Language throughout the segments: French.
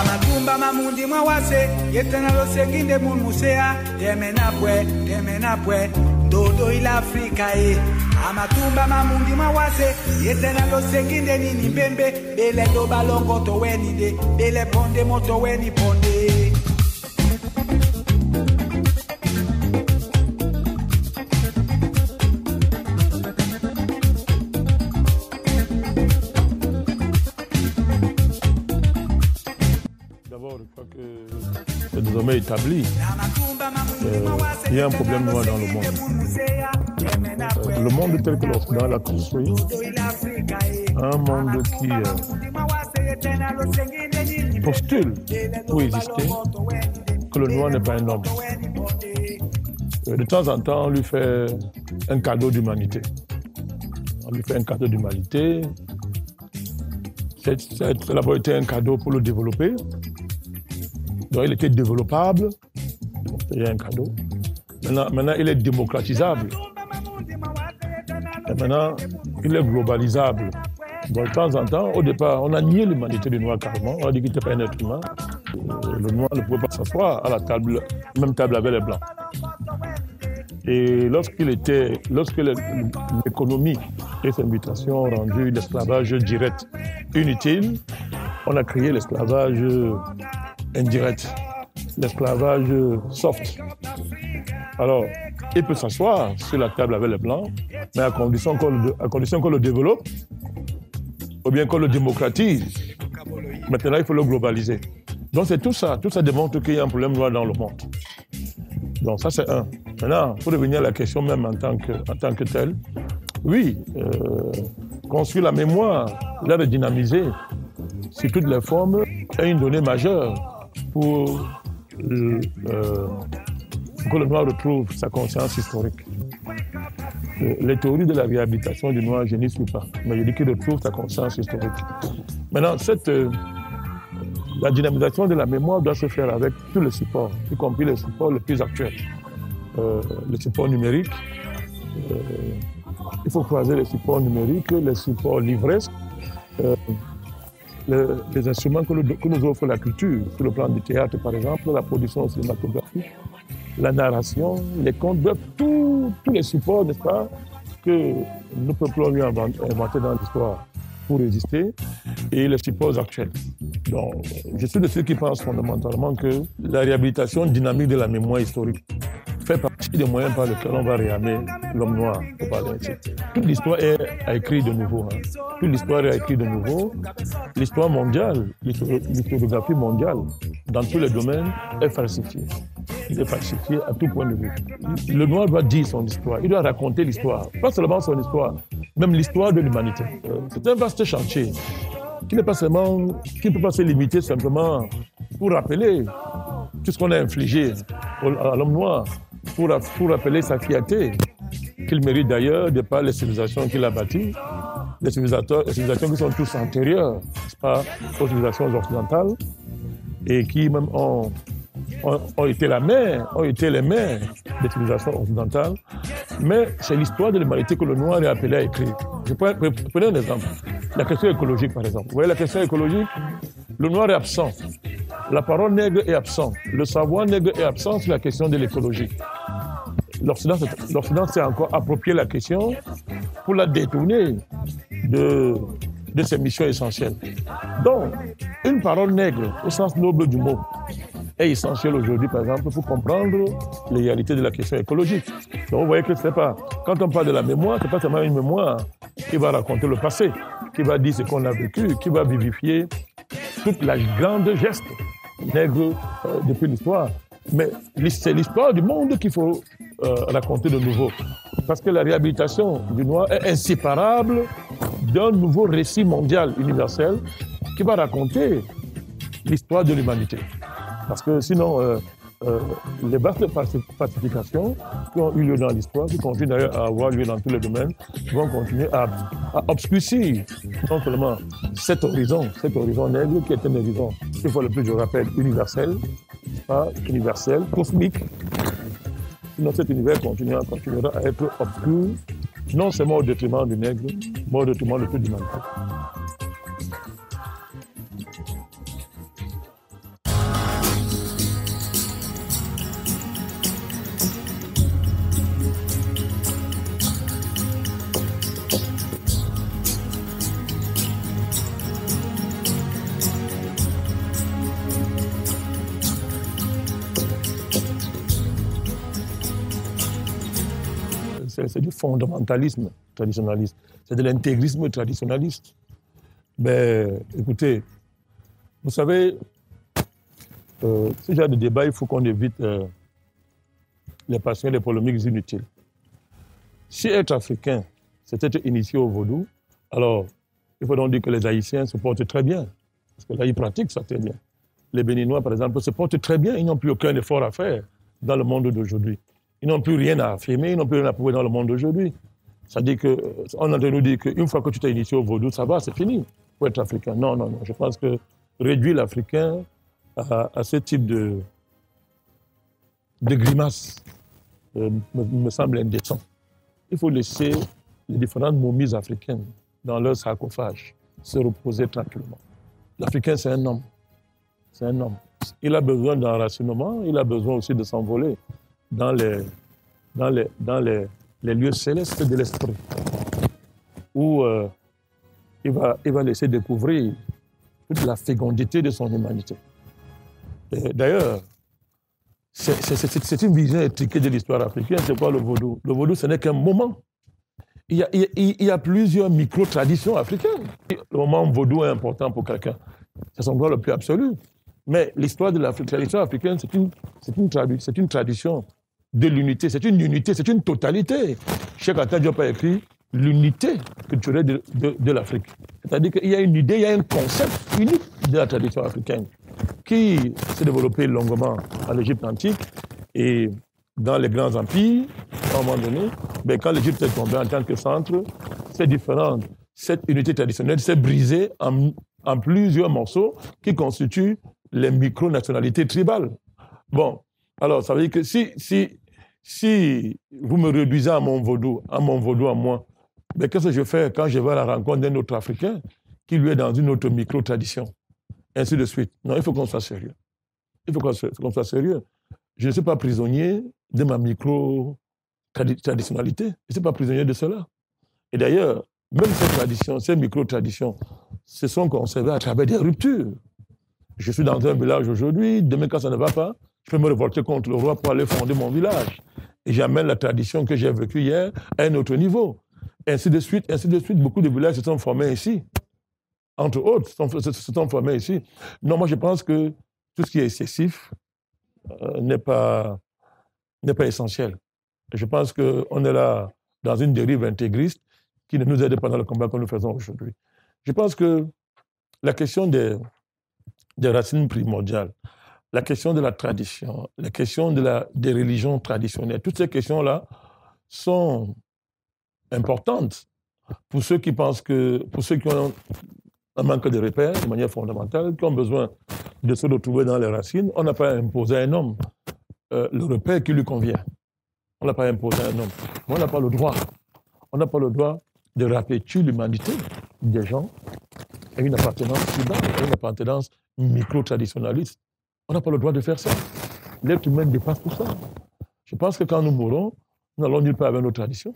Amatumba mamundi mwawase yetena lo senginde mumusea temenapwe dodo ila Afrika Amatumba mamundi mwawase yetena lo senginde nini mbembe bele do balongo to weni de bele ponde moto weni ponde C'est désormais établi. Il y a un problème noir dans le monde. Le monde tel que l'Occident l'a construit, un monde qui postule pour exister que le noir n'est pas un homme. De temps en temps, on lui fait un cadeau d'humanité. On lui fait un cadeau d'humanité. Ça a d'abord été un cadeau pour le développer. Donc il était développable, il y a un cadeau. Maintenant, il est démocratisable. Et maintenant, il est globalisable. Donc, de temps en temps, au départ, on a nié l'humanité du noir carrément. On a dit qu'il n'était pas un être humain. Le noir ne pouvait pas s'asseoir à la table, même table avec les blancs. Et lorsque l'économie et ses mutations ont rendu l'esclavage direct inutile, on a créé l'esclavage indirect, l'esclavage soft. Alors, il peut s'asseoir sur la table avec les blancs, mais à condition qu'on le développe, ou bien qu'on le démocratise. Maintenant, il faut le globaliser. Donc, c'est tout ça. Tout ça démontre qu'il y a un problème noir dans le monde. Donc, ça, c'est un. Maintenant, pour revenir à la question même en tant que telle, oui, construire la mémoire, la redynamiser sous toutes les formes est une donnée majeure pour que le noir retrouve sa conscience historique. Les théories de la réhabilitation du noir, je n'y suis pas, mais je dis qu'il retrouve sa conscience historique. Maintenant, la dynamisation de la mémoire doit se faire avec tous les supports, y compris les supports les plus actuels. Les supports numériques, il faut croiser les supports numériques, les supports livresques, les instruments que nous offre la culture, sur le plan du théâtre par exemple, la production cinématographique, la narration, les contes, tous les supports, n'est-ce pas, que nous peuplons eu inventés dans l'histoire pour résister, et les supports actuels. Donc, je suis de ceux qui pensent fondamentalement que la réhabilitation dynamique de la mémoire historique fait partie des moyens par lesquels on va réanimer l'homme noir. Toute l'histoire est à écrire de nouveau. Toute l'histoire est à écrire de nouveau. L'histoire mondiale, l'historiographie mondiale, dans tous les domaines, est falsifiée. Il est falsifié à tout point de vue. Le noir doit dire son histoire, il doit raconter l'histoire. Pas seulement son histoire, même l'histoire de l'humanité. C'est un vaste chantier qui ne peut pas se limiter simplement pour rappeler tout ce qu'on a infligé à l'homme noir, pour rappeler sa fierté, qu'il mérite d'ailleurs de par les civilisations qu'il a bâties, les civilisations qui sont tous antérieures, n'est-ce pas, aux civilisations occidentales, et qui même ont été les mères des civilisations occidentales. Mais c'est l'histoire de l'humanité que le noir est appelé à écrire. Je prenez un exemple. La question écologique, par exemple. Vous voyez, la question écologique, le noir est absent. La parole nègre est absente. Le savoir nègre est absent sur la question de l'écologie. L'Occident s'est encore approprié la question pour la détourner de ses missions essentielles. Donc, une parole nègre, au sens noble du mot, est essentielle aujourd'hui, par exemple, pour comprendre les réalités de la question écologique. Donc, vous voyez que c'est pas, quand on parle de la mémoire, c'est pas seulement une mémoire qui va raconter le passé, qui va dire ce qu'on a vécu, qui va vivifier toute la grande geste nègre depuis l'histoire. Mais c'est l'histoire du monde qu'il faut raconter de nouveau. Parce que la réhabilitation du noir est inséparable d'un nouveau récit mondial universel qui va raconter l'histoire de l'humanité. Parce que sinon, les vastes falsifications qui ont eu lieu dans l'histoire, qui continuent d'ailleurs à avoir lieu dans tous les domaines, vont continuer à obscurcir non seulement cet horizon nègre qui est un horizon, une fois le plus je rappelle, universel, cosmique, Sinon, cet univers continuera à être obscur, non seulement au détriment du nègre, mais au détriment de toute l'humanité. C'est du fondamentalisme traditionnaliste, c'est de l'intégrisme traditionnaliste. Ben, écoutez, vous savez, ce genre de débat, il faut qu'on évite les passions et les polémiques inutiles. Si être africain, c'est être initié au vaudou, alors il faut donc dire que les Haïtiens se portent très bien, parce que là, ils pratiquent ça très bien. Les Béninois, par exemple, se portent très bien, ils n'ont plus aucun effort à faire dans le monde d'aujourd'hui. Ils n'ont plus rien à affirmer, ils n'ont plus rien à prouver dans le monde d'aujourd'hui. C'est-à-dire qu'on est en train de nous dire qu'une fois que tu t'es initié au vaudou, ça va, c'est fini pour être africain. Non, non, non. Je pense que réduire l'Africain à ce type de grimaces me semble indécent. Il faut laisser les différentes momies africaines dans leur sarcophage se reposer tranquillement. L'Africain, c'est un homme. C'est un homme. Il a besoin d'enracinement, il a besoin aussi de s'envoler dans les lieux célestes de l'esprit, où il va laisser découvrir toute la fécondité de son humanité. D'ailleurs, c'est une vision étriquée de l'histoire africaine. C'est quoi le vaudou? Le vaudou, ce n'est qu'un moment. Il y a plusieurs micro-traditions africaines. Le moment vaudou est important pour quelqu'un. C'est son droit le plus absolu. Mais l'histoire de la tradition africaine, c'est une tradition de l'unité. C'est une unité, c'est une totalité. Cheikh Anta Diop a écrit l'unité culturelle de l'Afrique. C'est-à-dire qu'il y a une idée, il y a un concept unique de la tradition africaine qui s'est développé longuement à l'Égypte antique et dans les grands empires, à un moment donné. Mais quand l'Égypte est tombée en tant que centre, c'est différent. Cette unité traditionnelle s'est brisée en plusieurs morceaux qui constituent les micro-nationalités tribales. Bon, alors ça veut dire que si vous me réduisez à mon vaudou à moi, mais qu'est-ce que je fais quand je vais à la rencontre d'un autre Africain qui lui est dans une autre micro-tradition, ainsi de suite. Non, il faut qu'on soit sérieux. Il faut qu'on soit sérieux. Je ne suis pas prisonnier de ma micro-traditionnalité. Je ne suis pas prisonnier de cela. Et d'ailleurs, même ces traditions, ces micro-traditions, se sont conservées à travers des ruptures. Je suis dans un village aujourd'hui, demain quand ça ne va pas, je peux me révolter contre le roi pour aller fonder mon village. Et j'amène la tradition que j'ai vécue hier à un autre niveau. Ainsi de suite, beaucoup de villages se sont formés ici. Entre autres, se sont formés ici. Non, moi je pense que tout ce qui est excessif n'est pas essentiel. Je pense qu'on est là dans une dérive intégriste qui ne nous aide pas dans le combat que nous faisons aujourd'hui. Je pense que la question des racines primordiales, la question de la tradition, la question des religions traditionnelles, toutes ces questions-là sont importantes pour ceux qui pensent pour ceux qui ont un manque de repères de manière fondamentale, qui ont besoin de se retrouver dans les racines. On n'a pas imposé à un homme le repère qui lui convient. On n'a pas imposé à un homme. Mais on n'a pas le droit. On n'a pas le droit de revêtir l'humanité des gens à une appartenance tribale, à une appartenance micro-traditionnaliste. On n'a pas le droit de faire ça. L'être humain dépasse tout ça. Je pense que quand nous mourrons, nous n'allons nulle part avec nos traditions.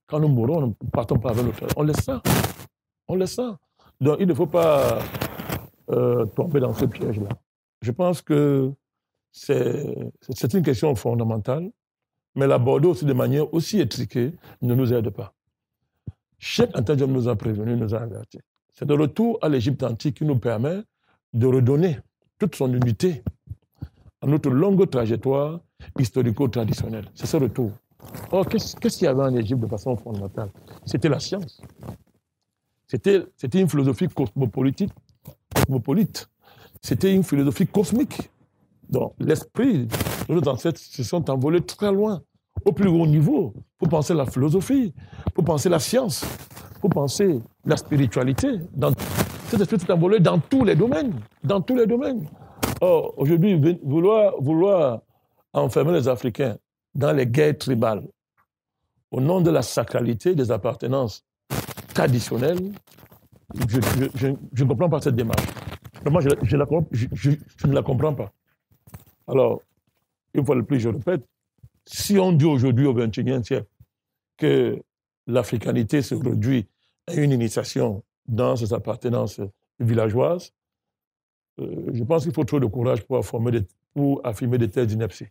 Quand nous mourrons, nous ne partons pas avec nos traditions. On laisse ça. On laisse ça. Donc il ne faut pas tomber dans ce piège-là. Je pense que c'est une question fondamentale, mais l'aborder aussi de manière aussi étriquée ne nous aide pas. Cheikh Anta Diop nous a prévenus, nous a avertis. C'est le retour à l'Égypte antique qui nous permet de redonner toute son unité à notre longue trajectoire historico-traditionnelle. C'est ce retour. Or, qu'est-ce qu'il y avait en Égypte de façon fondamentale? C'était la science. C'était une philosophie cosmopolite. C'était une philosophie cosmique. Donc, l'esprit de nos ancêtres se sont envolés très loin, au plus haut niveau, pour penser la philosophie, pour penser la science, pour penser la spiritualité. Cet esprit s'est envolé dans tous les domaines. Dans tous les domaines. Or, aujourd'hui, vouloir enfermer les Africains dans les guerres tribales, au nom de la sacralité des appartenances traditionnelles, je ne comprends pas cette démarche. Moi, je ne la comprends pas. Alors, une fois de plus, je répète, si on dit aujourd'hui au XXIe siècle que l'africanité se réduit à une initiation dans ses appartenances villageoises, je pense qu'il faut trop de courage pour affirmer de telles inepties.